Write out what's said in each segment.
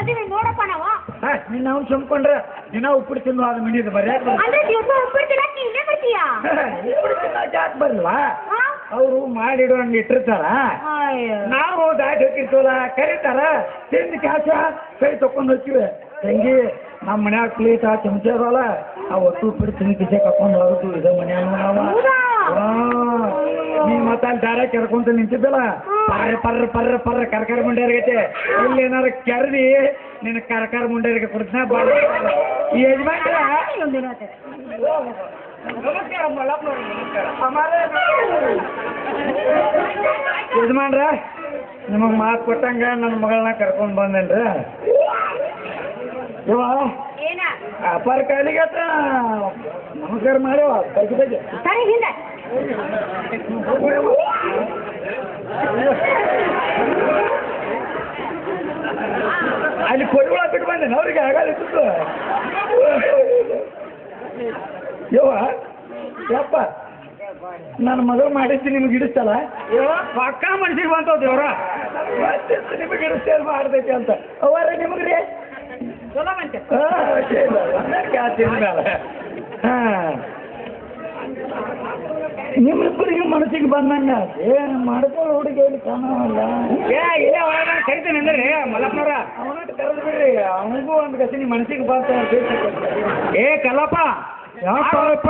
ಮದುವೆ ನೋಡಪ್ಪ ನಾವು ನಿನ್ನ ಅವ್ನು ಸುಮ್ಕೊಂಡ್ರೆ ದಿನ ಉಪ್ಪಿಟ್ಟು ತಿನ್ನು ಅದು ಮಿನಿದು ಬರ್ಯಾಕ ಅಂದ್ರೆ ದಿವಸ ಉಪ್ಪಿಟ್ಟು ತಿನ್ನಕ್ಕೆ ಇಲ್ಲೇ ಬರ್ತೀಯಾ ಜಾಕ್ ಬರ್ಲ್ವಾ ಅವರು ಮಾಡಿಡೋಂಗೆ ಇಟ್ಟಿರ್ತಾರ ನಾವು ದಾಟಿ ಹೋಗಿರ್ತೀವಲ್ಲ ಕರೀತಾರ ತಿಂದು ಕ್ಯಾಶ ಕೈ ತಕೊಂಡು ಹೋಗ್ತೀವಿ ತಂಗಿ ನಮ್ಮ ಮನ್ಯಾಗ ಪ್ಲೇಟ್ ಚಮಚ ಇರೋಲ್ಲ ಆ ಒಟ್ಟು ಉಪ್ಪಿಟ್ಟು ತಿಂದು ಕಿಸೆ ಕರ್ಕೊಂಡು ಹೋಗುತ್ತು ಇದೇ ಮನ್ಯಾಗ ನಾವು ನೀ ಮತ್ತೆ ಅಲ್ಲಿ ದಾರ ಕೆರ್ಕೊಂತ ನಿಂತಿದ್ದಲ್ಲ ಪರ್ರ ಪರ್ರ ಪರ್ರ ಪರ್ರ ಕರ್ಕರ್ ಮುಂಡ್ಯಾರ್ಗೈತೆ ಇಲ್ಲಿ ಏನಾರು ಕೆರ್ದಿ ನಿನ್ನ ಕರ್ಕರ್ ಮುಂಡ್ಯಾರಿಗೆ ಕೊಡ್ತೀನಿ ಬಾಳ ಈ ಯಜಮಾನ್ರ ನಮಸ್ಕಾರ ಮಲ್ಲಪ್ಪನವ್ರು ಯಜಮಾನ್ರ ನಿಮಗೆ ಮಾತು ಕೊಟ್ಟಂಗ ನನ್ನ ಮಗಳನ್ನ ಕರ್ಕೊಂಡು ಬಂದೇನ್ರಿ ಇವ ಅಪಾರ ಕಾಲಿಗೆ ಹತ್ರ ನಮಸ್ಕಾರ ಮಾಡ್ಯವ ಕೈಗೆ ಬಗ್ಗೆ ಸರಿ ಹಿಂದೆ ಅಲ್ಲಿ ಕೊಡುಗಳ ಬಿಟ್ಟು ಬಂದೇನೆ ಅವ್ರಿಗೆ ಆಗಲಿತ್ತು ಯವ್ವ ಯಪ್ಪ ನನ್ನ ಮಗಳು ಮಾಡಿಸ್ತೀನಿ ನಿಮ್ಗೆ ಇಡಿಸ್ತಲ್ಲ ಪಕ್ಕ ಮನ್ಸಿಗೆ ಬಂತವ್ ದೇವ್ರ ನಿಮಗೆ ಇಡಿಸ್ತೇವೆ ಮಾಡ್ತೈತಿ ಅಂತ ಅವರ ನಿಮಗೆ ರೀ ಚಲೋ ಮಂಚ ಹಾಂ ನಿಮ್ಮಿಬ್ಬರಿಗೆ ಮನಸ್ಸಿಗೆ ಬಂದಂಗ ಏನು ಮಾಡ್ಕೊಳ್ಳೋ ಹುಡುಗಿ ಇಲ್ಲಿ ಕಾಣಲ್ಲ ಇಲ್ಲೇ ಒಳಗ ಕರಿತೇನೆ ಅಂದ್ರೆ ಮಲ್ಲಪ್ಪನವ್ರ ಅವನಟ್ಟು ಕರೆದು ಬಿಡ್ರಿ ಅವನಿಗೂ ಒಂದು ಕಸಿ ನಿಮ್ಮ ಮನಸ್ಸಿಗೆ ಬಂತ ಏ ಕಲ್ಲಪ್ಪ ಯಾಕಪ್ಪ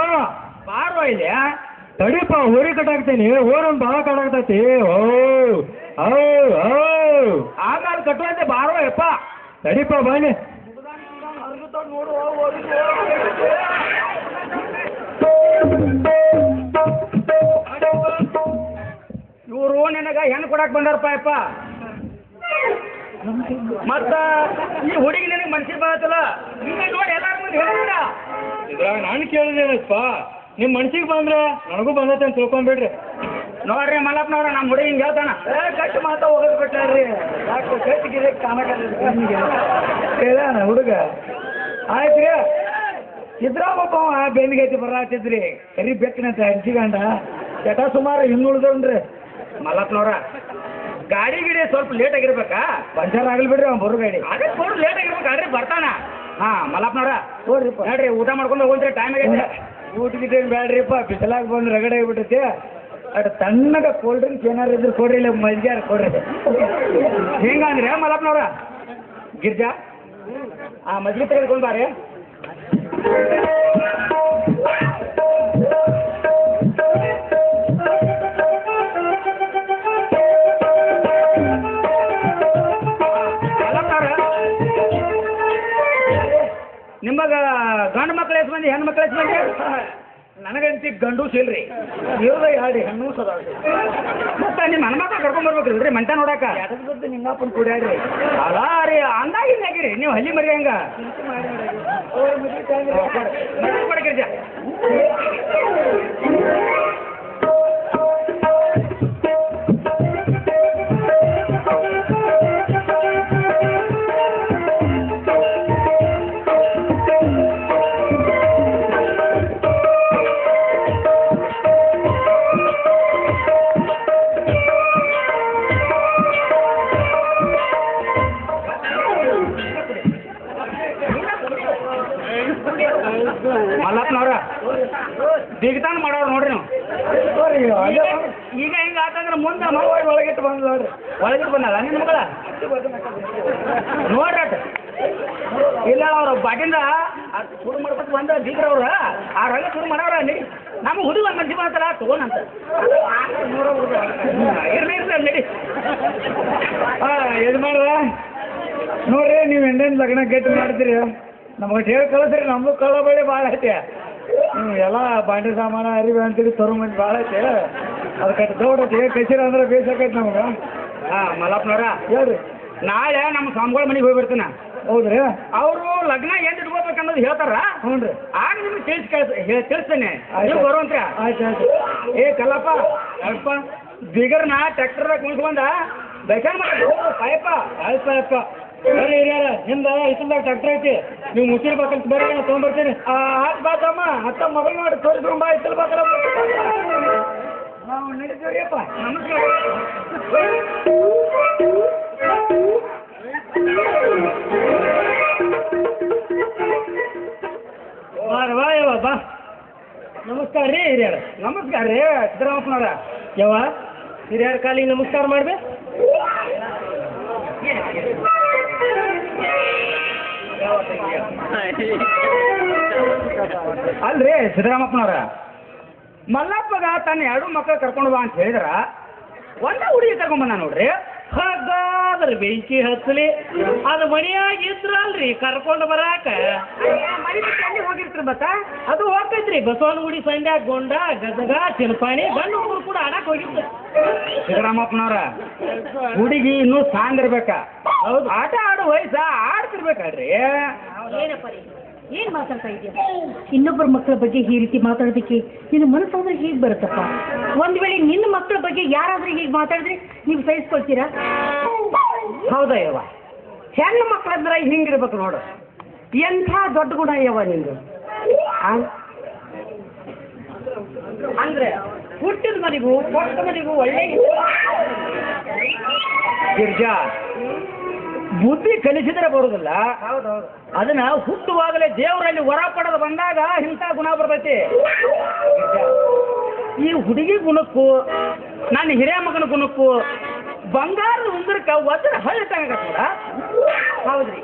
ಬಾರೋ ಇಲ್ಲಿ ತಡಿಪ್ಪ ಹೋರಿ ಕಟ್ಟಾಕ್ತೇನೆ ಓರೊಂದು ಭಾಳ ಕಟ್ಟಾಗ್ತೈತಿ ಆಮೇಲೆ ಕಟ್ಟುವಂತೆ ಬಾರೋ ಯಪ್ಪ ತಡಿಪ್ಪ ಬನ್ನಿ ನೋಡು ಇವರು ನಿನಗ ಹೆಣ್ಣು ಕೊಡಕ್ ಬಂದಾರಪ್ಪ ಯಪ್ಪ ಮತ್ತ ಈ ಹುಡುಗಿ ನನಗೆ ಮನ್ಸಿಗೆ ಬರತ್ತಲ್ಲ ನಿನ್ನ ನೋಡಿ ಎಲ್ಲಾರ ಮುಂದೆ ಹೇಳಿದ್ರ ಇದ್ರಾಗ ನಾನು ಕೇಳಿದೇನಪ್ಪ ನಿಮ್ಮ ಮನ್ಸಿಗೆ ಬಂದ್ರೆ ನನಗೂ ಬಂದೈತೆ ಅಂತ ತಿಳ್ಕೊಂಡ್ಬಿಡ್ರಿ ನೋಡ್ರಿ ಮಲ್ಲಪ್ಪನವ್ರ ನಮ್ಮ ಹುಡುಗಿ ಹಿಂಗೆ ಹೇಳ್ತಾನ ಕಟ್ಟು ಮಾತಾ ಹೋಗೋದು ಬಿಟ್ಟಾರ್ರಿ ಯಾಕೆ ಕಟ್ಟಿಗೆ ಕಾಣಕಲ್ಲ ಹುಡುಗ ಆಯ್ತು ರೀ ಇದ್ರಾಗೊಬ್ಬ ಬೆನ್ನಿಗೆ ಐತಿ ಬರತ್ತಿದ್ರಿ ಕರಿ ಬೆಕ್ಕನಂತ ಹಂಚಿಗಂಡ ಚಟ ಸುಮಾರು ಇನ್ನುಳಿದವ್ರಿ ಮಲ್ಲಪ್ಪನವ್ರ ಗಾಡಿ ಗಿಡಿ ಸ್ವಲ್ಪ ಲೇಟ್ ಆಗಿರ್ಬೇಕಾ ಪಂಚರ್ ಆಗಲಿ ಬಿಡ್ರಿ ಅವ್ನು ಬರೋ ಗಾಡಿ ಅದೇ ಸ್ವಲ್ಪ ಲೇಟ್ ಆಗಿರ್ಬೇಕು ಆಡ್ರಿ ಬರ್ತಾನ ಹಾಂ ಮಲ್ಲಪ್ಪನವ್ರ ನೋಡ್ರಿಪ್ಪ ನೋಡ್ರಿ ಊಟ ಮಾಡ್ಕೊಂಡು ಹೋಗ್ರಿ ಟೈಮ್ ಆಗೈತೆ ಊಟಕ್ಕೆ ಬೇಡ್ರಿಪ್ಪ ಬಿಸಿಲಾಗಿ ಬಂದು ರಗಡೆ ಆಗಿಬಿಟ್ಟೈತಿ ಅದು ತಣ್ಣಗ ಕೋಲ್ಡ್ ಡ್ರಿಂಕ್ಸ್ ಏನಾರು ಇದ್ರೆ ಕೊಡ್ರಿ ಇಲ್ಲ ಮಜ್ಜಿಗೆ ಕೊಡ್ರಿ ಹೆಂಗಂದ್ರೆ ಮಲ್ಲಪ್ಪನವ್ರ ಗಿರ್ಜಾ ಆ ಮಜ್ಜಿಗೆ ತೆಗೆದುಕೊಂಡು ಬಾರಿ ನಿಮಗೆ ಗಂಡು ಮಕ್ಳು ಎಷ್ಟು ಮಂದಿ ಹೆಣ್ಣು ಮಕ್ಳು ಎಷ್ಟು ಮಂದಿ ನನಗಂತಿ ಗಂಡು ಸಿಲ್ರಿ ಇವ್ರದ ಹೇಳಿ ಹೆಣ್ಣು ಸದ ಮತ್ತೆ ನಿಮ್ಮ ಹೆಣ್ಮಕ್ಳು ಕರ್ಕೊಂಡ್ಬರ್ಬೇಕ್ರಿ ಮಂಟ ನೋಡಾಕ ಎಡದ ನಿಂಗಪ್ಪನ ಕುಡಿಯಾಡ್ರಿ ಅಲ್ಲ ರೀ ಅಂದಾಗಿನ ಆಗಿರಿ ನೀವು ಹಳ್ಳಿ ಮರಿ ಹಂಗ ಕೊಡಕ್ರಿ ಮಲ್ಲಪ್ಪನವ್ರ ದಿಗ್ತಾನ ಮಾಡೋರು ನೋಡ್ರಿ ನೀವು ಈಗ ಹಿಂಗೆ ಆತಂದ್ರೆ ಮುಂದೆ ಒಳಗಿಟ್ಟು ಬಂದ್ ನೋಡ್ರಿ ಒಳಗಿಟ್ಟು ಬಂದಲ್ಲ ನಿನ್ನ ಮಗಳ ನೋಡ್ರಟ್ ಇಲ್ಲ ಅವ್ರು ಬಾಟಿಂದ ಶುರು ಮಾಡ್ಕೊಟ್ಟು ಬಂದ ಬೀಗ್ರವ್ರ ಆ ರಂಗ ಶುರು ಮಾಡವ್ರ ನಡಿ ನಮಗೆ ಹುಡುಗ ಒಂದು ಮನ್ಸಿ ಮಾಡ್ತಾರ ತಗೋಣಂತ ಇರ್ಲಿ ಇರ್ಲಿ ನಡಿ ಇದು ಮಾಡ್ರ ನೋಡ್ರಿ ನೀವು ಎಂದೇನು ಲಗ್ನ ಗಟ್ಟಿ ಮಾಡ್ತೀರಿ ನಮಗೆ ಹೇಳಿ ಕಳಿಸ್ರಿ ನಮಗೂ ಕಳ್ಳ ಬಳಿ ಭಾಳ ಐತೆ ನೀವು ಎಲ್ಲ ಬಾಂಡೆ ಸಾಮಾನು ಅರಿವಿ ಅಂತೇಳಿ ತರೋ ಮಂದಿ ಭಾಳ ಐತೆ ಅದಕ್ಕೆ ದೌಡೈತಿ ಕಸಿರ ಅಂದ್ರೆ ಬೇಸಾಕೈತೆ ನಮಗೆ ಹಾಂ ಮಲ್ಲಪ್ಪನವ್ರ ಹೇಳ್ರಿ ನಾಳೆ ನಮ್ಮ ಸ್ವಾಮಿಗಳ ಮನೆಗೆ ಹೋಗಿ ಬರ್ತೀನಿ ಹೌದ್ರಿ ಅವರು ಲಗ್ನ ಏನು ಇಟ್ಕೋಬೇಕನ್ನೋದು ಹೇಳ್ತಾರ ಹ್ಞೂ ರೀ ಆಗ ನಿಮ್ಗೆ ತಿಳಿಸ್ತೇನೆ ನೀವು ಬರುವಂತ್ರಿ ಆಯ್ತು ಆಯ್ತು ಏ ಕಲ್ಲಪ್ಪ ಅಪ್ಪ ಬಿಗರ್ನ ಟ್ರ್ಯಾಕ್ಟರ್ದಾಗ ಕುಣಿಸ್ಕೊಂಡ ಬೇಸಾನ ಮಾಡಿ ಪಾಯಪ್ಪ ಆಯ್ತು ಪಾಯಪ್ಪ ಬರ್ರಿ ಹಿರಿಯಾರ ಹಿಂದೆ ಇಷ್ಟದಾಗ ಟ್ರ್ಯಾಕ್ಟರ್ ಐತಿ ನೀವು ಮುಚ್ಚಿರ್ಬೇಕಂತ ಬರ್ರಿ ನಾನು ತೊಗೊಂಡ್ಬರ್ತೀನಿ ಆಯ್ತು ಬಾತಮ್ಮ ಅತ್ತ ಮಗಳು ಮಾಡಿ ತೋರಿಸ್ಕೊಂಬ ಇಷ್ಟಲ್ಬೇಕಲ್ಲ ನಾವು ನಡೀತೀವ್ರಿಯಪ್ಪ ನಮಸ್ಕಾರ ನಮಸ್ಕಾರ ರೀ ಹಿರಿಯರ. ನಮಸ್ಕಾರ ರೀ ಸಿದ್ದರಾಮಪ್ಪನವ್ರ. ಯವ್ವ ಹಿರಿಯರ ಕಾಲಿಗೆ ನಮಸ್ಕಾರ ಮಾಡ್ಬೇ. ಅಲ್ರಿ ಸಿದ್ದರಾಮಪ್ಪನವ್ರ, ಮಲ್ಲಪ್ಪಗ ತನ್ನ 2 ಮಕ್ಕಳು ಕರ್ಕೊಂಡು ಬಾ ಅಂತ ಹೇಳಿದ್ರ ಒಂದ ಹುಡುಗಿ ಕರ್ಕೊಂಡ್ ನೋಡ್ರಿ. ಹಾಗಾದ್ರೆ ಬೆಂಕಿ ಹಚ್ಚಲಿ ಅದು ಮನೆಯಾಗ ಇದ್ರಲ್ರಿ ಕರ್ಕೊಂಡು ಬರಾಕ. ಮನೆ ಬಿಟ್ಟು ಹೋಗಿರ್ತೀರಿ ಬತ್ತ ಅದು ಹೋಗ್ತೈತ್ರಿ ಬಸವನಗುಡಿ ಸಂಡ್ಯಾ ಗೊಂಡ ಗದಗ ಚಿನ್ಪಾಣಿ ಗಂಡು ಹುಡುಗರು ಕೂಡ ಆಡಕ್ ಹೋಗಿರ್ತಾರೆ. ಸಿದ್ದರಾಮಪ್ಪನವ್ರ, ಹುಡುಗಿ ಇನ್ನೂ ಸಾಂಗ್ ಇರ್ಬೇಕ. ಹೌದು, ಆಟ ಆಡೋ ವಯಸ್ಸ ಆಡ್ತಿರ್ಬೇಕಲ್ರಿ. ಏನಪ್ಪ ರೀ? ಏನ್ ಮಾತಾಡ್ತಾ ಇದೀಯ? ಇನ್ನೊಬ್ಬರ ಮಕ್ಕಳ ಬಗ್ಗೆ ಈ ರೀತಿ ಮಾತಾಡೋದಕ್ಕೆ ನಿನ್ನ ಮನಸ್ಸಾದ್ರೆ ಹೇಗೆ ಬರುತ್ತಪ್ಪ? ಒಂದ್ ವೇಳೆ ನಿನ್ನ ಮಕ್ಕಳ ಬಗ್ಗೆ ಯಾರಾದ್ರೂ ಹೀಗೆ ಮಾತಾಡಿದ್ರೆ ನೀವು ಸಹಿಸ್ಕೊಳ್ತೀರಾ? ಹೌದಾ ಯವ್ವ, ಹೆಣ್ಣು ಮಕ್ಕಳಂದ್ರೆ ಹಿಂಗಿರ್ಬೇಕು ನೋಡು. ಎಂಥ ದೊಡ್ಡ ಗುಣ ಯವ್ವ ನಿಂದು. ಅಂದ್ರೆ ಹುಟ್ಟಿದ ಮನೆಗೂ ಕೊಟ್ಟ ಮನೆಗೂ ಒಳ್ಳೆ ಗಿರ್ಜಾ ಬುದ್ಧಿ ಕಲಿಸಿದ್ರೆ ಬರುದಿಲ್ಲ. ಅದನ್ನ ಹುಟ್ಟುವಾಗಲೇ ದೇವರಲ್ಲಿ ವರ ಪಡೆದು ಬಂದಾಗ ಇಂಥ ಗುಣ ಬರ್ತೈತಿ. ಈ ಹುಡುಗಿ ಗುಣಕ್ಕೂ ನನ್ನ ಹಿರಿಯ ಮಗನ ಗುಣಕ್ಕೂ ಬಂಗಾರದ ಉಂಗುರಕ್ಕೆ ವಜ್ರ ಹಳ್ಳಿ ತಗಕೂಡ. ಹೌದ್ರಿ,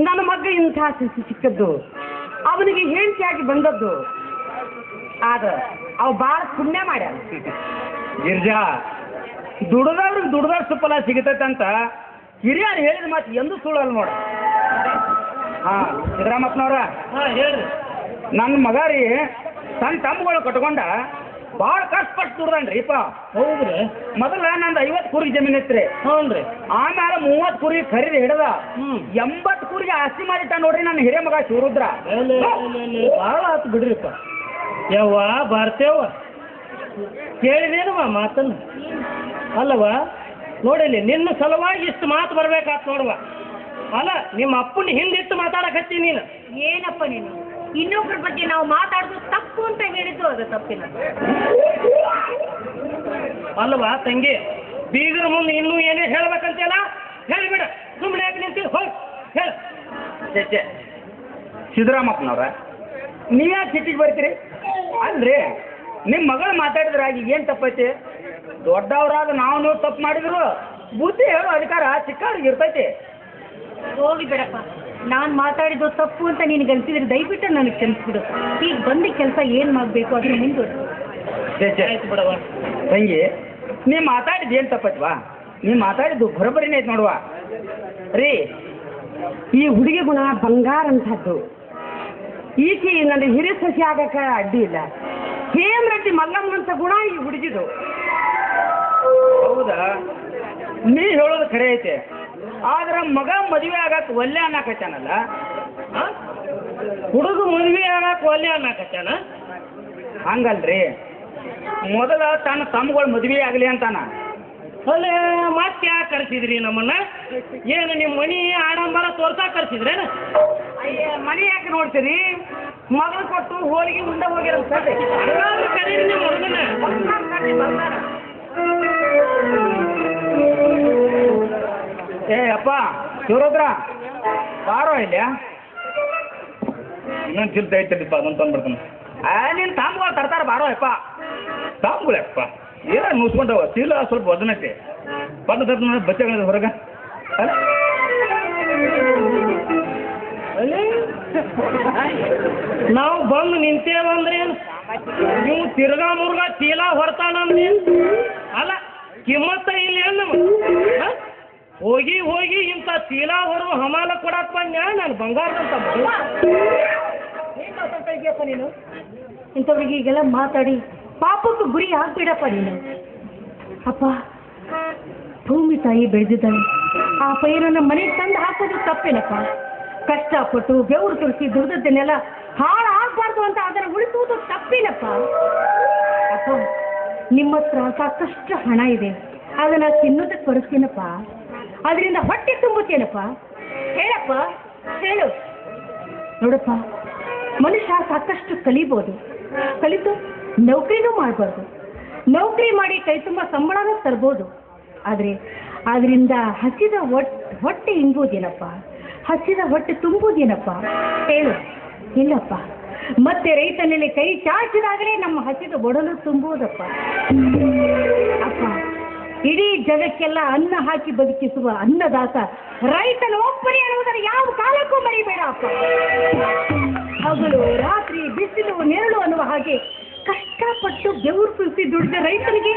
ನನ್ನ ಮಗ ಇಂಥ ಸಿಕ್ಕದ್ದು ಅವನಿಗೆ ಹೆಂಡತಿಯಾಗಿ ಬಂದದ್ದು. ಆದ್ರೆ ಅವು ಭಾಳ ಪುಣ್ಯ ಮಾಡ್ಯಾರ. ಗಿರ್ಜಾ, ದುಡ್ದವ್ರಿಗೆ ದುಡ್ದಷ್ಟು ಫಲ ಸಿಗತೈತಂತ ಹಿರಿಯರು ಹೇಳಿದ ಮಾತು ಎಂದು ಸುಳ್ಳಲ್ಲ ನೋಡ. ಸಿದ್ದರಾಮಪ್ಪನವ್ರ, ಹೇಳ್ರಿ. ನನ್ನ ಮಗ ರೀ ತನ್ನ ತಮ್ಮಗಳು ಕಟ್ಕೊಂಡ ಭಾಳ ಕಷ್ಟಪಟ್ಟು ದುಡ್ದನ್ರಿಪ್ಪ. ಹೌದ್ರಿ? ಮೊದಲ ನಂದು 50 ಕುರಿ ಜಮೀನು ಇತ್ರಿ. ಹ್ಞೂನ್ರಿ. ಆಮೇಲೆ 30 ಕುರಿ ಖರೀದಿ ಹಿಡ್ದ 80 ಕುರಿಗೆ ಆಸ್ತಿ ಮಾಡಿಟ್ಟ ನೋಡ್ರಿ ನನ್ನ ಹಿರಿಯ ಮಗ ಶಿವರುದ್ರ. ಭಾಳ ಆತು ಬಿಡ್ರಿಪ್ಪ. ಯವ್ವ ಬರ್ತೇವ ಕೇಳಿದೇನವ ಮಾತನ್ನ? ಅಲ್ಲವ ನೋಡಿಲಿ, ನಿನ್ನ ಸಲುವಾಗಿ ಇಷ್ಟು ಮಾತು ಬರ್ಬೇಕಾತ್ ನೋಡುವ. ಅಲ್ಲ, ನಿಮ್ಮ ಅಪ್ಪನ ಹಿಂದಿಟ್ಟು ಮಾತಾಡಕತ್ತಿ ನೀನು. ಏನಪ್ಪ ನೀನು? ಇನ್ನೊಬ್ಬರ ಬಗ್ಗೆ ನಾವು ಮಾತಾಡೋದು ತಪ್ಪು ಅಂತ ಹೇಳಿದ್ದು ಅದು ತಪ್ಪಿನ. ಅಲ್ವಾ ತಂಗಿ, ಬೀಗರ ಮುಂದೆ ಇನ್ನೂ ಏನೇ ಹೇಳ್ಬೇಕಂತಲ್ಲ ಹೇಳಿಬಿಡ. ಸುಮ್ಮನೆ ಯಾಕೆ ನಿಂತಿ ಹೋಗಿ ಹೇಳ. ಸಿದ್ದರಾಮಪ್ಪನವ್ರ, ನೀವ್ಯಾಕೆ ಸಿಟ್ಟಿಗೆ ಬರ್ತೀರಿ? ಅಲ್ರಿ, ನಿಮ್ಮ ಮಗಳು ಮಾತಾಡಿದ್ರಾಗಿ ಏನು ತಪ್ಪೈತಿ? ದೊಡ್ಡವರಾದ ನಾವು ತಪ್ಪು ಮಾಡಿದ್ರು ಬುದ್ಧಿ ಹೇಳೋ ಅಧಿಕಾರ ಚಿಕ್ಕವ್ರಿಗೆ ಇರ್ತೈತಿ. ಹೋಗಿ ಬಿಡಪ್ಪ, ನಾನು ಮಾತಾಡಿದ್ದು ತಪ್ಪು ಅಂತ ನಿನಗೆ ಅನ್ಸಿದ್ರೆ ದಯವಿಟ್ಟು ನನಗೆ ಕ್ಷಮಿಸ್ಬಿಡು. ಈಗ ಬಂದ ಕೆಲಸ ಏನು ಮಾಡಬೇಕು ಅದನ್ನ ಮುಂದುವರೆದು. ಆಯ್ತು ಬಿಡವ ತಂಗಿ, ನೀ ಮಾತಾಡಿದ್ದು ಏನು ತಪ್ಪೈತ್ವಾ? ನೀ ಮಾತಾಡಿದ್ದು ಬರೋಬ್ಬರಿನೇ ಐತೆ ನೋಡುವ. ರೀ, ಈ ಹುಡುಗಿ ಗುಣ ಬಂಗಾರ ಅಂತದ್ದು. ಈಕೆ ನನ್ನ ಹಿರಿಯ ಸಸಿ ಆಗಕ್ಕೆ ಅಡ್ಡಿ ಇಲ್ಲ. ಹೇಮರೆಡ್ಡಿ ಮಲ್ಲಮ್ಮಂತ ಗುಣ ಈ ಹುಡುಗಿದು. ಹೌದಾ? ನೀ ಹೇಳೋದು ಖರೆ ಐತೆ. ಆದ್ರೆ ಮಗ ಮದುವೆ ಆಗಕ್ಕೆ ಒಲ್ಲೆ ಅನ್ನಕತ್ತಾನಲ್ಲ. ಹುಡುಗ ಮದುವೆ ಆಗಕ್ಕೆ ಒಲ್ಲೆ ಅನ್ನಕತ್ತಾನ? ಹಂಗಲ್ರಿ, ಮೊದಲ ತನ್ನ ತಮ್ಮಗಳು ಮದುವೆ ಆಗಲಿ ಅಂತಾನ. ಅಲ್ಲೇ ಮತ್ತೆ ಯಾಕೆ ಕರ್ಸಿದ್ರಿ ನಮ್ಮನ್ನ? ಏನು ನಿಮ್ಮ ಮನಿ ಆಡಂಬರ ತೋರ್ಸಾಕ್ ಕರ್ಸಿದ್ರೇನ? ಮನೆ ಯಾಕೆ ನೋಡ್ತೀರಿ? ಮಗಳು ಕೊಟ್ಟು ಹೋಳಿಗೆ ಮುಂದೆ ಹೋಗಿರೋ ಸರಿ. ಕರೀರಿ ನಿಮ್ಮ ಹುಡುಗನ. ಏ ಅಪ್ಪ ಶಿವರುದ್ರ, ಬಾರೋ ಇಲ್ಲ. ಇನ್ನೊಂದು ಚಿಲ್ತ ಐತಡಿಪ್ಪ, ಅದನ್ನು ತಂದ್ಬಿಡ್ತಾನೆ. ನಿನ್ನ ತಾಮ್ಗಳು ತರ್ತಾರ, ಬಾರೋ ಅಪ್ಪ. ತಾಮ್ಗಳಪ್ಪ ಏನ ಮುಸ್ಕೊಂಡವ ಚೀಲ ಸ್ವಲ್ಪ ವಜನಕ್ಕೆ ಬಂದು ತರ್ತ ಬಚ್ಚೆಗಳಿದೆ ಹೊರಗೆ. ನಾವು ಬಂದು ನಿಂತೇವಂದ್ರೆ ನೀವು ತಿರ್ಗಾ ಮುರ್ಗಾ ಚೀಲ ಹೊರತಾನಂದ್ರೆ ಅಲ್ಲ ಕಿಮ್ಮತ್ತ ಇಲ್ಲ ನಮ್ಮ. ಹೋಗಿ ಹೋಗಿ ಇಂಥ ಚೀಲ ಹೊರದು ಹಮಾಲ ಕೊಡಕ್ ಬಂದ್ಯಾ ನಾನು ಬಂಗಾರದಂತ ಇದೆಯಪ್ಪ ನೀನು? ಇಂಥವ್ರಿಗೆ ಈಗೆಲ್ಲ ಮಾತಾಡಿ ಪಾಪಕ್ಕೂ ಗುರಿ ಆಗ್ಬಿಡಪ್ಪ ನೀನು. ಅಪ್ಪ, ಭೂಮಿ ತಾಯಿ ಬೆಳೆದಿದ್ದಾಳೆ, ಆ ಪೈರನ್ನ ಮನೆಗೆ ತಂದು ಹಾಕೋದು ತಪ್ಪೇನಪ್ಪ? ಕಷ್ಟಪಟ್ಟು ಬೆವರು ತುರಿಸಿ ದುಡ್ದದ್ದನ್ನೆಲ್ಲ ಹಾಳಾಗಬಾರ್ದು ಅಂತ ಅದನ್ನು ಉಳಿಸುವುದು ತಪ್ಪೇನಪ್ಪ? ಅಪ್ಪ, ನಿಮ್ಮ ಹತ್ರ ಸಾಕಷ್ಟು ಹಣ ಇದೆ, ಅದನ್ನ ತಿನ್ನೋದಕ್ಕೆ ಬರುತ್ತೇನಪ್ಪ? ಅದರಿಂದ ಹೊಟ್ಟೆ ತುಂಬುತ್ತೇನಪ್ಪ? ಹೇಳಪ್ಪ, ಹೇಳು. ನೋಡಪ್ಪ, ಮನುಷ್ಯ ಸಾಕಷ್ಟು ಕಲಿಬೋದು, ಕಲಿತು ನೌಕರಿನೂ ಮಾಡಬಾರ್ದು, ನೌಕರಿ ಮಾಡಿ ಕೈ ತುಂಬ ಸಂಬಳನೂ ತರ್ಬೋದು. ಆದರೆ ಅದರಿಂದ ಹಸಿದ ಹೊಟ್ಟೆ ಇಂಗುವುದೇನಪ್ಪ? ಹಸಿದ ಹೊಟ್ಟೆ ತುಂಬುವುದೇನಪ್ಪ? ಹೇಳು. ಇಲ್ಲಪ್ಪ, ಮತ್ತೆ ರೈತನಲ್ಲಿ ಕೈ ಚಾಚಿದಾಗಲೇ ನಮ್ಮ ಹಸಿದ ಒಡಲು ತುಂಬುವುದಪ್ಪ. ಅಪ್ಪ, ಇಡೀ ಜಗಕ್ಕೆಲ್ಲ ಅನ್ನ ಹಾಕಿ ಬದುಕಿಸುವ ಅನ್ನದಾತ ರೈತನ ಒಬ್ಬನೇ ಅನ್ನುವುದನ್ನು ಯಾವ ಕಾಲಕ್ಕೂ ಮರಿಬೇಡ ಅಪ್ಪ. ಹಗಲು ರಾತ್ರಿ ಬಿಸಿಲು ನೆರಳು ಅನ್ನುವ ಹಾಗೆ ಕಷ್ಟಪಟ್ಟು ಬೆವರು ಸುರಿಸಿ ದುಡಿದ ರೈತನಿಗೆ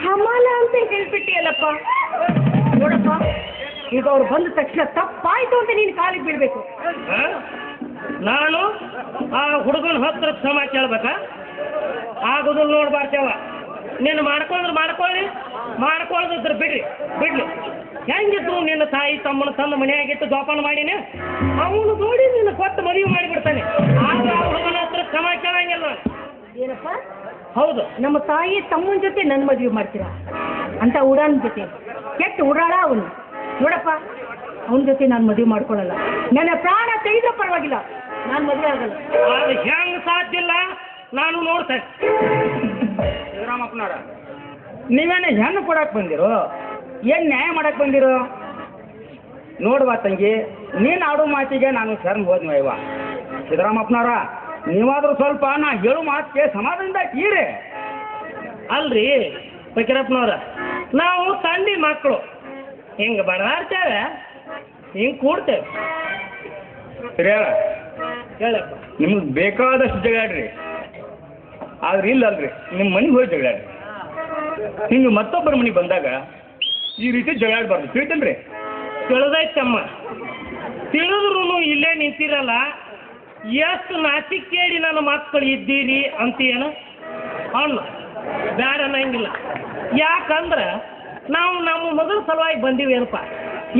ಹಮಾಲ ಅಂತ ಹೇಳ್ಬಿಟ್ಟಿಯಲ್ಲಪ್ಪ. ನೋಡಪ್ಪ, ಈಗ ಅವ್ರು ಬಂದ ತಕ್ಷಣ ತಪ್ಪಾಯ್ತು ಅಂತ ನೀನು ಕಾಲಿಗೆ ಬೀಳ್ಬೇಕು. ನಾನು ಆ ಹುಡುಗನ ಹತ್ರ ಕ್ಷಮ ಕೇಳ್ಬೇಕಾ? ಆಗೋದಿಲ್ಲ ನೋಡ್ಬಾರ್ದೇವ. ನೀನು ಮಾಡ್ಕೊಂಡ್ರೆ ಮಾಡ್ಕೊಳ್ಳಿ, ಮಾಡ್ಕೊಳ್ಳೋದಿದ್ರೆ ಬಿಡ್ಲಿ. ಹೆಂಗಿದ್ರು ನಿನ್ನ ತಾಯಿ ತಮ್ಮನ ತಂದ ಮನೆಯಾಗಿಟ್ಟು ಜೋಪಾನ ಮಾಡಿನೇ ಅವನು ನೋಡಿ ನಿನ್ನ ಕೊಟ್ಟು ಮದುವೆ ಮಾಡಿಬಿಡ್ತಾನೆ. ಆಗ ಆ ಹುಡುಗನ ಹತ್ರ ಕ್ಷಮ ಕೇಳಂಗಿಲ್ಲ. ಏನಪ್ಪ? ಹೌದು, ನಮ್ಮ ತಾಯಿ ತಮ್ಮನ ಜೊತೆ ನನ್ನ ಮದುವೆ ಮಾಡ್ತೀರಾ ಅಂತ ಉಡಾನ್ ಜೊತೆ ಕೆಟ್ಟ ಉಡಾಳ ಅವನು. ನೋಡಪ್ಪ, ಅವನ ಜೊತೆ ನಾನು ಮದುವೆ ಮಾಡ್ಕೊಳ್ಳಲ್ಲ. ನನ್ನ ಪ್ರಾಣ ತೆಗೆದ್ರೂ ಪರವಾಗಿಲ್ಲ, ನಾನು ಮದುವೆ ಆಗಲ್ಲ. ಅದು ಹೆಂಗ್ ಸಾಧ್ಯ ಇಲ್ಲ, ನಾನು ನೋಡ್ತೇನೆ. ಸಿದ್ದರಾಮಪ್ಪನವ್ರ, ನೀವೇನು ಹೆಣ್ಣು ಕೊಡಕ್ಕೆ ಬಂದಿರೋ ಏನು ನ್ಯಾಯ ಮಾಡಕ್ಕೆ ಬಂದಿರೋ? ನೋಡುವ ತಂಗಿ, ನೀನು ಆಡೋ ಮಾತಿಗೆ ನಾನು ಶರಣ ಹೋದ್ನವ. ಸಿದ್ದರಾಮಪ್ಪನವ್ರ, ನೀವಾದರೂ ಸ್ವಲ್ಪ ನಾ ಹೇಳು ಮಾತಿಗೆ ಸಮಾಧಾನದಿಂದ ತೀರಿ. ಅಲ್ರಿ ಫಕೀರಪ್ಪನವ್ರ, ನಾವು ತಂದೆ ಮಕ್ಕಳು ಹಿಂಗೆ ಬಡಾಡ್ತೇವೆ, ಹಿಂಗೆ ಕೂಡ್ತೇವೆ. ಹೇಳಪ್ಪ, ನಿಮ್ಗೆ ಬೇಕಾದಷ್ಟು ಜಗಾಡ್ರಿ, ಆದ್ರೆ ಇಲ್ಲಲ್ರಿ ನಿಮ್ಮ ಮನೆಗೆ ಹೋಗಿ ಜಗಾಡ್ರಿ. ಹಿಂಗೆ ಮತ್ತೊಬ್ಬರ ಮನೆಗೆ ಬಂದಾಗ ಈ ರೀತಿ ಜಗಾಡಬಾರ್ದು, ತಿಳಿತೇನ್ರಿ? ತಿಳಿದೈತಮ್ಮ. ತಿಳಿದ್ರು ಇಲ್ಲೇ ನಿಂತಿರಲ್ಲ, ಎಷ್ಟು ನಾಚಿಕೇಡಿ ನನ್ನ ಮಕ್ಕಳು ಇದ್ದೀರಿ ಅಂತೀಯನ ಅಣ್ಣ. ಬ್ಯಾಡ ಅನ್ನಂಗಿಲ್ಲ. ಯಾಕಂದ್ರೆ ನಾವು ನಮ್ಮ ಮೊದಲ ಸಲುವಾಗಿ ಬಂದೀವಿ ಏನಪ್ಪ.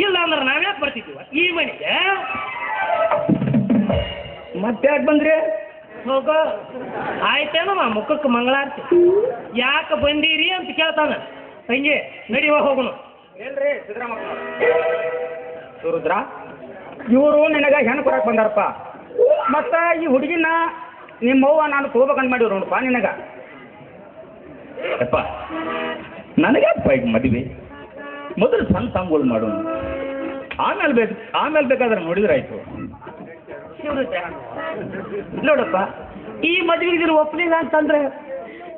ಇಲ್ಲ ಅಂದ್ರೆ ನಾವ್ಯಾಕೆ ಬರ್ತಿದ್ದೀವ ಈ ಮನೆಗೆ? ಮತ್ತೆ ಯಾಕೆ ಬಂದ್ರಿ? ಹೋಗೋ ಆಯ್ತೇನಮ್ಮ, ಮುಖಕ್ಕೆ ಮಂಗಳಾರ್ತಿ. ಯಾಕೆ ಬಂದೀರಿ ಅಂತ ಕೇಳ್ತಾನ. ಹಂಗೆ ನಡಿವ ಹೋಗೋಣ. ಹೇಳ್ರಿ ಸಿದ್ದರಾಮಪ್ಪನವ್ರ, ಸುರುದ್ರ, ಇವರು ನಿನಗೆ ಹೆಣ್ಣು ಕೊಡಕ್ಕೆ ಬಂದಾರಪ್ಪ. ಮತ್ತು ಈ ಹುಡುಗಿನ ನಿಮ್ಮವ್ವ ನಾನು ತಗೋಬೇಕಂತ ಮಾಡಿವ್ರು ನೋಡಪ್ಪ ನಿನಗೆ. ಅಪ್ಪ, ನನಗ್ಯಾಕಪ್ಪ ಈಗ ಮದುವೆ? ಮೊದಲು ಸಣ್ಣ ಸಂಗೋಳು ಮಾಡೋಣ, ಆಮೇಲೆ ಬೇಕಾದ್ರೆ ನೋಡಿದ್ರಾಯ್ತು. ನೋಡಪ್ಪ, ಈ ಮದುವೆಗೆ ಇದನ್ನು ಒಪ್ಪಲಿಲ್ಲ ಅಂತಂದ್ರೆ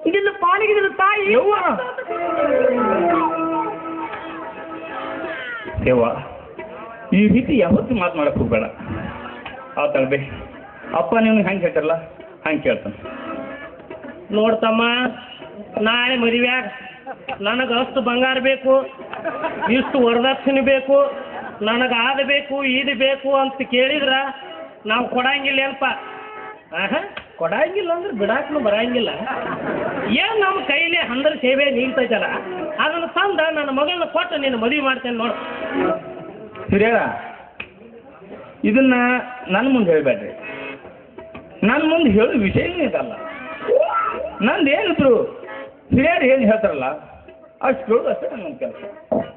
ಇದನ್ನು ಪಾಲಿಗೆ ಇದನ್ನು ತಾಯಿ ಸೇವ ಈ ರೀತಿ ಯಾವತ್ತೂ ಮಾತನಾಡಕ್ಕೆ ಹೋಗ್ಬೇಡ. ಆತಳ್ಬೆ ಅಪ್ಪ ನೀವು ಹೆಂಗೆ ಹೇಳ್ತಾರಲ್ಲ ಹಂಗೆ ಕೇಳ್ತಾನೆ. ನೋಡ್ತಮ್ಮ, ನಾಳೆ ಮದುವೆಯಾಗ ನನಗೆ ಅಷ್ಟು ಬಂಗಾರ ಬೇಕು, ಇಷ್ಟು ವರದಕ್ಷಿಣೆ ಬೇಕು, ನನಗೆ ಅದು ಬೇಕು ಇದು ಬೇಕು ಅಂತ ಕೇಳಿದ್ರ ನಾವು ಕೊಡಂಗಿಲ್ಲ ಏನಪ್ಪ. ಕೊಡಂಗಿಲ್ಲ ಅಂದ್ರೆ ಬಿಡಾಕ್ನು ಬರಂಗಿಲ್ಲ. ಏನು ನಮ್ಮ ಕೈಲಿ ಹಂದ್ರ ಸೇವೆ ನಿಲ್ತೈತಲ್ಲ, ಅದನ್ನು ತಂದ ನನ್ನ ಮಗಳನ್ನ ಕೊಟ್ಟು ನೀನು ಮದುವೆ ಮಾಡ್ತೇನೆ ನೋಡು. ಹಿರಿಯರ, ಇದನ್ನ ನನ್ನ ಮುಂದೆ ಹೇಳಬೇಡ್ರಿ. ನನ್ನ ಮುಂದೆ ಹೇಳೋ ವಿಷಯನೇ ಇದಲ್ಲ. ನಂದು ಏನಿದ್ರು ಹಿರಿಯರು ಏನು ಹೇಳ್ತಾರಲ್ಲ ಅಷ್ಟು ಕೇಳೋದು ಅಷ್ಟೇ ನನ್ನ ಕೆಲಸ.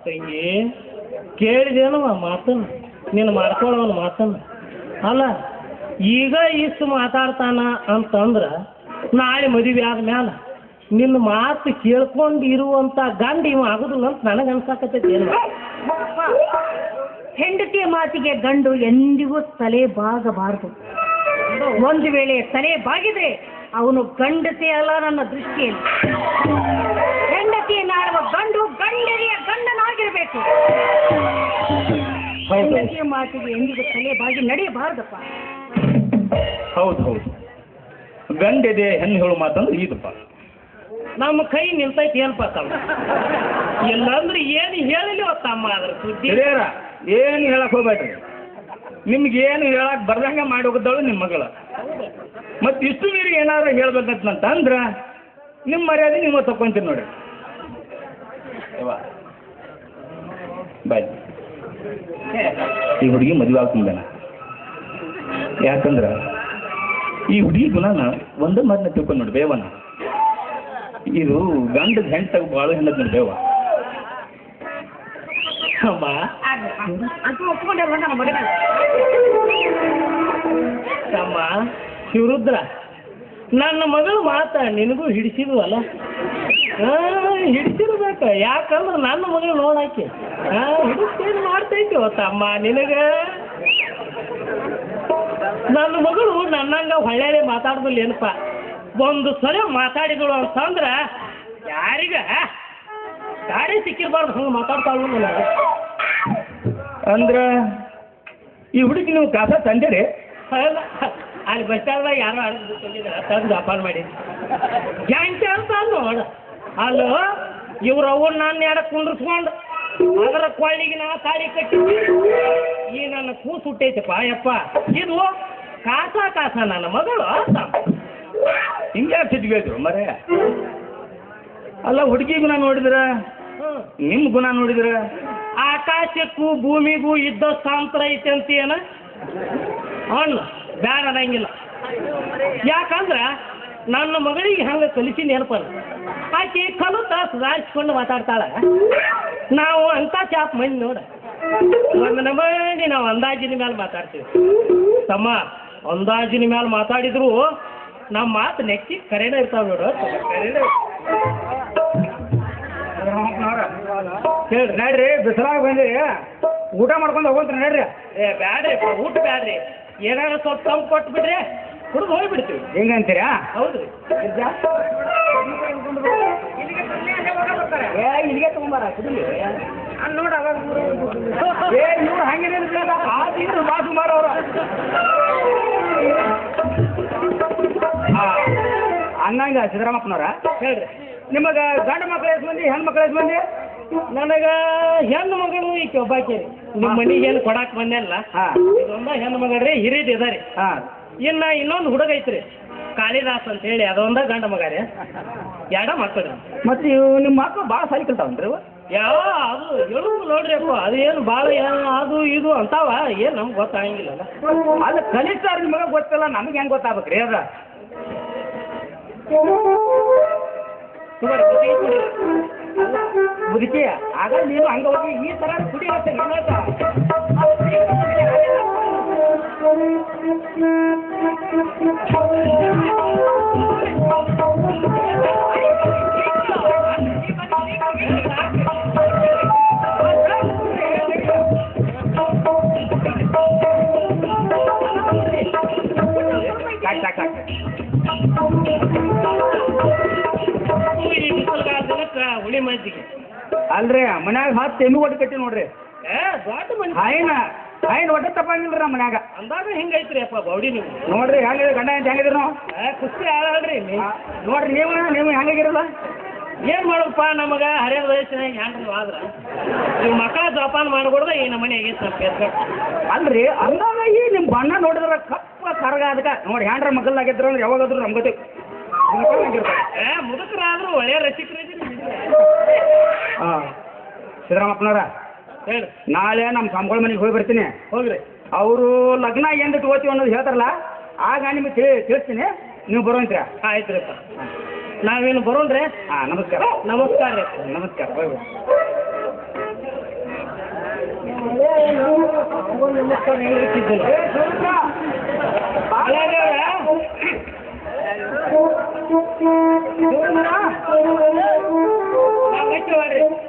ತಂಗಿ, ಕೇಳಿದೇನವ ಮಾತನ್ನು, ನೀನು ಮಾಡ್ಕೊಳ್ಳೋನು ಮಾತನ್ನು. ಅಲ್ಲ, ಈಗ ಇಷ್ಟು ಮಾತಾಡ್ತಾನ ಅಂತಂದ್ರೆ ನಾಳೆ ಮದುವೆ ಆದ್ಮೇಲೆ ನಿನ್ನ ಮಾತು ಕೇಳ್ಕೊಂಡು ಇರುವಂಥ ಗಂಡ ಇವ ಆಗೋದಿಲ್ಲ ಅಂತ ನನಗೆ ಅನ್ಸಾಕತ್ತೈತಿ. ಏನು ಹೆಂಡತಿಯ ಮಾತಿಗೆ ಗಂಡು ಎಂದಿಗೂ ತಲೆ ಬಾಗಬಾರದು. ಒಂದು ವೇಳೆ ತಲೆ ಬಾಗಿದ್ರೆ ಅವನು ಗಂಡಸೇ ಅಲ್ಲ ನನ್ನ ದೃಷ್ಟಿಯಲ್ಲಿ. ಹೆಂಡತಿಯನ್ನಾಡುವ ಗಂಡು ಗಂಡರಿಯ ಗಂಡನಾಗಿರ್ಬೇಕು. ಹೆಂಡತಿಯ ಮಾತಿಗೆ ಎಂದಿಗೂ ತಲೆ ಬಾಗಿ ನಡೆಯಬಾರದಪ್ಪ. ಹೌದು, ಗಂಡಿದೆ ಹೆಣ್ಣು ಹೇಳು ಮಾತಂದ್ರೆ ಇದಪ್ಪ. ನಮ್ಮ ಕೈ ನಿಲ್ತೈತಿ ಏನಪ್ಪ ತಮ್ಮ. ಇಲ್ಲಾಂದ್ರೆ ಏನು ಹೇಳಿಲ್ಲ ತಮ್ಮ ಅದ್ರ ಸುದ್ದಿ. ಹಿರಿಯರ, ಏನು ಹೇಳಕ್ ಹೋಗ್ಬೇಡ್ರಿ. ನಿಮ್ಗೇನು ಹೇಳಕ್ ಬರ್ದಂಗೆ ಮಾಡಿ ಹೋಗಿದ್ದಳು ನಿಮ್ಮ ಮಗಳ. ಮತ್ತು ಇಷ್ಟು ಮೀರಿ ಏನಾದ್ರು ಹೇಳ್ಬೇಕಂತಂದ್ರೆ ನಿಮ್ಮ ಮರ್ಯಾದೆ ನೀವು ತಕೊಂತೀರಿ ನೋಡಿ. ಬಾಯ್, ಈ ಹುಡುಗಿ ಮದುವೆ ಆಗ್ತಿದ್ದಾನ. ಯಾಕಂದ್ರೆ ಈ ಹುಡುಗಿ ಗುಣನ ಒಂದೇ ಮಾತನ್ನ ತಿಳ್ಕೊಂಡು ನೋಡಿ ಬೇವನ. ಇದು ಗಂಡದ ಹೆಂಡತ ಭಾಳ ಹೆಣ್ಣದ್ ನೋಡಿ ಬೇವ. ಅಮ್ಮ, ತಮ್ಮ ಶಿವರುದ್ರ, ನನ್ನ ಮಗಳು ಮಾತ ನಿನಗೂ ಹಿಡಿಸಿದ್ವಲ್ಲ? ಹಿಡಿಸಿರ್ಬೇಕು. ಯಾಕಂದ್ರೆ ನನ್ನ ಮಗಳು ನೋಡಾಕಿ ಹಿಡಿಸ್ತೇನು ಮಾಡ್ತೈತಿ ತಮ್ಮ ನಿನಗೆ. ನನ್ನ ಮಗಳು ನನ್ನಂಗ ಹೊಳ್ಳೆ ಮಾತಾಡ್ದಿಲ್ಲ ಏನಪ್ಪ ಒಂದು ಸಲ ಮಾತಾಡಿದಳು ಅಂತಂದ್ರ ಯಾರಿಗ ಗಾಡಿ ಸಿಕ್ಕಿರ್ಬಾರ್ದು ಹಂಗೆ ಮಾತಾಡ್ತಾಳು ನನಗೆ. ಅಂದ್ರ ಈ ಹುಡುಗಿ ನೀವು ಕಾಸ ತಂದಿರಿ? ಅಲ್ಲ ಅಲ್ಲಿ ಬಸ್ ಸ್ಟ್ಯಾಂಡ್ದಾಗ ಯಾರೋ ಆಡಿದ್ರೆ ತಂದು ಜಪಾನ್ ಮಾಡಿ ಗ್ಯಾಂಗ್ ಅಂತ ನೋಡ ಅಲ್ಲೋ ಇವ್ರ ಅವ್ರು ನಾನು ಎಡ ಕುಂಡ್ರಿಸ್ಕೊಂಡು ಅದರ ಕೊಳ್ಳಿಗೆ ನಾ ತಾಳಿ ಕಟ್ಟಿದ್ವಿ ಈ ನನ್ನ ಕೂಸು ಹುಟ್ಟೈತಪ್ಪ ಯಪ್ಪ ಇದು ಕಾಸ ನನ್ನ ಮಗಳು ಹಿಂಗೆ ಸಿಟ್ಬೇಕು ಮರೇ. ಅಲ್ಲ ಹುಡುಗಿ ಗುಣ ನೋಡಿದ್ರ ನಿಮ್ಮ ಗುಣ ನೋಡಿದ್ರ ಆಕಾಶಕ್ಕೂ ಭೂಮಿಗೂ ಇದ್ದ ಸಾಂತರ ಐತೆ ಅಂತ ಏನ ಅಣ್ಣ ಬ್ಯಾಡ ಅನ್ನಂಗಿಲ್ಲ. ಯಾಕಂದ್ರ ನನ್ನ ಮಗಳಿಗೆ ಹಂಗೆ ಕಲಿಸಿ ನೆನಪಲ್ಲ ಆಕೆ ಕಲಿತ ಸುಧಾರಿಸ್ಕೊಂಡು ಮಾತಾಡ್ತಾಳ. ನಾವು ಅಂತ ಚಾಪ್ ಮಂದಿ ನೋಡ ಒಂದು ಮಾಡಿ ನಾವು ಅಂದಾಜಿನ ಮೇಲೆ ಮಾತಾಡ್ತೀವಿ ತಮ್ಮ. ಅಂದಾಜಿನ ಮೇಲೆ ಮಾತಾಡಿದ್ರು ನಮ್ಮ ಮಾತು ನೆಕ್ಕಿ ಕರೆನೇ ಇರ್ತಾವ ನೋಡು. ಕರೆನೇ ಹೇಳ್ರಿ ನಡ್ರಿ ಬಿಸಿಲಾಗ ಬಂದಿರಿ ಊಟ ಮಾಡ್ಕೊಂಡು ಹೋಗಂತ ನಡ್ರಿ. ಬ್ಯಾಡ್ರಿ ಊಟ ಬ್ಯಾಡ್ರಿ ಏನಾದ್ರು ಸ್ವಲ್ಪ ತಂಪು ಕೊಟ್ಟು ಬಿಡ್ರಿ ಕುಡಿದು ಹೋಗ್ಬಿಡ್ತೀವಿ. ಹೆಂಗಂತೀರಾ? ಹೌದ್ರಿ ಇಲ್ಲಿಗೆ ತಗೊಂಬಾರ ಕುಡಿಲಿ ನೋಡ ಇವ್ರು ಹಂಗೇನೆ ಬಾ ಸುಮಾರು ಅವರು ಅನ್ನಂಗ ಸಿದ್ದರಾಮಪ್ಪನವ್ರ ಹೇಳ್ರಿ ನಿಮಗ ಗಂಡು ಮಕ್ಳು ಎಷ್ಟು ಮಂದಿ ಹೆಣ್ಣು ಮಕ್ಳು ಎಷ್ಟು ಮಂದಿ? ನನಗ ಹೆಣ್ಣು ಮಗಳು ಈಕೆ ಒಬ್ಬಾಕಿ ರೀ. ನಿಮ್ಮ ಮನಿಗೆ ಏನು ಕೊಡಾಕ್ ಬಂದೆಲ್ಲ ಹಾಂ ಇದೊಂದ ಹೆಣ್ಣು ಮಗಳ್ರಿ ಹಿರಿದ ಇದಾರಿ. ಹಾಂ ಇನ್ನ ಇನ್ನೊಂದು ಹುಡುಗ ಐತ್ರಿ ಕಾಳಿದಾಸ್ ಅಂತ ಹೇಳಿ ಅದೊಂದ ಗಂಡ ಮಗ ರೀ. ಎರಡ ಮಕ್ಕಳು ಮತ್ತೆ ನಿಮ್ಮ ಮಕ್ಕಳು ಭಾಳ ಸಾಲಿ ಕಲ್ತಾವನ್ರಿ ಇವು? ಯಾವ ಅದು ಹೇಳುದು ನೋಡ್ರಿ ಅಪ್ಪ ಅದು ಏನು ಭಾಳ ಏನು ಅದು ಇದು ಅಂತಾವ ಏನು ನಮ್ಗೆ ಗೊತ್ತಾಗಂಗಿಲ್ಲಲ್ಲ. ಅದು ಕಲಿಸ್ತಾರ ನಿಮಗೆ ಗೊತ್ತಿಲ್ಲ ನಮಗೆ ಹೆಂಗೆ ಗೊತ್ತಾಗ್ಬೇಕ್ರಿ ಅದ ಮುದುಕಿ ಆಗ ನೀನು ಹಂಗ ಹೋಗಿ ಈ ತರ ಕುಡಿ ಹುಳಿ ಮಂದಿಗೆ ಅಲ್ರಿ ಮನ್ಯಾಗ 10 ಎಮ್ಮಿ ಒಟ್ಟು ಕಟ್ಟಿ ನೋಡ್ರಿ. ದೊಡ್ಡ ಮಂದಿ ಆಯ್ನ ಒಟ್ಟ ತಪ್ಪಾಗಿಲ್ರಿ ನಮ್ಮ ಮನ್ಯಾಗ. ಅಂದಾಗ ಹಿಂಗೈತ್ರಿ ಅಪ್ಪ ಬೌಡಿ ನೀವು ನೋಡ್ರಿ ಹೆಂಗಿದೆ ಗಂಡ ಅಂತ ಹೆಂಗಿದ್ರಿ ನಾವು ಕುಸ್ತಿ ಆಡಲ್ರಿ ನೋಡ್ರಿ ನೀವು ಹೆಂಗಾಗಿರಲ್ಲ ಏನ್ ಮಾಡಪ್ಪ ನಮಗ ಹರಿಯದ ವಯಸ್ಸಿನಾಗ ಹ್ಯಾಂಡ್ಲ್ ಆದ್ರ ನೀವು ಮಕ್ಕಳ ಜೋಪಾನ ಮಾಡ್ಕೊಡ್ದ ಈ ನಮ್ಮ ಮನೆ ಆಗೈತೆ. ಅಲ್ರಿ ಅಂದಾಗ ಈ ನಿಮ್ಮ ಬಣ್ಣ ನೋಡಿದ್ರ ಕಪ್ಪ ಕರಗ ಅದಕ್ಕೆ ನೋಡಿ ಹ್ಯಾಂಡ್ರ ಮಕ್ಕಳಾಗಿದ್ರು ಅಂದ್ರೆ ಯಾವಾಗಾದ್ರು ನಮ್ಗೆ ಗೊತ್ತೇ ಮುದುಕರಾದ್ರೂ ಒಳ್ಳೆಯ ರಸಿಕರಿದ್ದೀರಿ. ಹಾಂ ಸಿದ್ದರಾಮಪ್ಪನವ್ರ ಹೇಳಿ ನಾಳೆ ನಮ್ಮ ಸ್ವಾಮಿಗಳ ಮನೆಗೆ ಹೋಗಿ ಬರ್ತೀನಿ. ಹೋಗ್ರಿ ಅವರು ಲಗ್ನ ಎಂದು ತಗೋತೀವಿ ಅನ್ನೋದು ಹೇಳ್ತಾರಲ್ಲ ಆಗ ನಿಮಗೆ ತಿಳಿಸ್ತೀನಿ ನೀವು ಬರೋಂತೀರ? ಆಯ್ತು ರೀ ನಾವೇನು ಬರೋಣ್ರಿ. ಹಾಂ ನಮಸ್ಕಾರ. ನಮಸ್ಕಾರ ರೀ ನಮಸ್ಕಾರ ಹೋಗಿ ನಮಸ್ಕಾರ ಹೇಳಿರ್ತಿದ್ದಿಲ್ಲ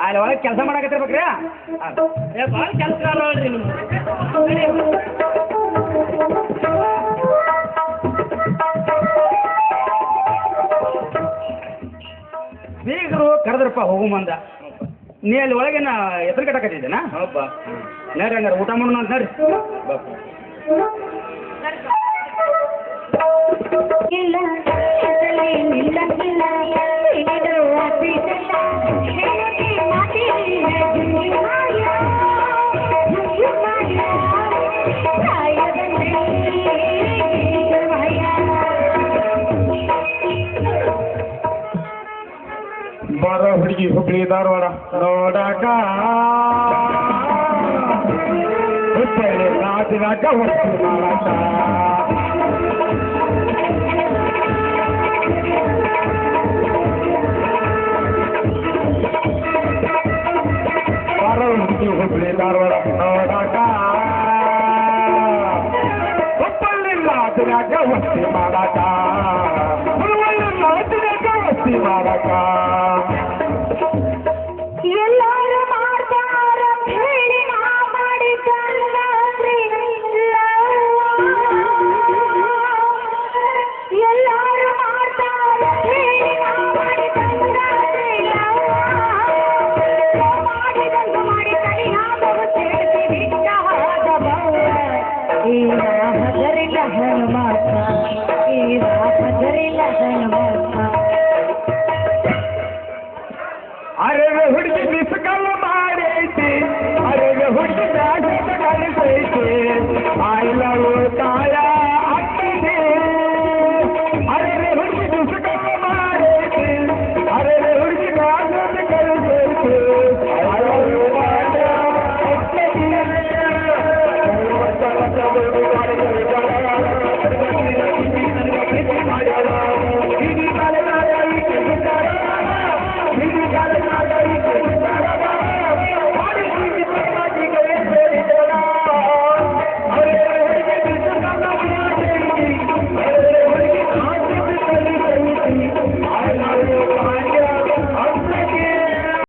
ಅಲ್ಲಿ ಒಳಗೆ ಕೆಲಸ ಮಾಡಕತ್ತಿರ್ಬೇಕ್ರಿ. ಭಾಳ ಕೆಲಸ ನೋಡ್ರಿ ಬೀಗರು ಕರೆದ್ರಪ್ಪ ಹೋಗು ಮಂದ ನೀ ಅಲ್ಲಿ ಒಳಗೇನ ಹೆಸರು ಕಟ್ಟಕತ್ತಿದ್ದೇನಾ? ಹೌದಪ್ಪ ನಡ್ರಿ ಹಂಗಾರೆ ಊಟ ಮಾಡೋಣ ಅಂತ ನಡ್ರಿ. ಇಲ್ಲ ಬಾರ ಹುಡುಗಿ ಹುಬ್ಳಿ ಧಾರವಾಡ ನೋಡಾಕ ಹುಬ್ಬಳ್ಳಿ ನಾದಿನಾಗ ವಸ್ತು ಮಾಡಾಕ ಬಾರ ಹುಡುಗಿ ಹುಬ್ಳಿ ಧಾರವಾಡ ನೋಡಾಕ ಹುಬ್ಬಳ್ಳಿ ನಾದಿನಾಗ ವಸ್ತು ಮಾಡಾಕ ಹುಬ್ಬಳ್ಳಿ ನಾದಿನಾಗ ವಸ್ತು ಮಾಡಾಕ ಎಲ್ಲಾರು ಮಾಡ್ತಾರ ಹೇಳಿ ನಾ ಮಾಡಿದ್ದಲ್ಲ ಹಜರಿಲ್ಲ ಹನುಮಂತ ಹಜರಿಲ್ಲ ಹನುಮಂತ ಅರೆ ಹುಡುಗಿ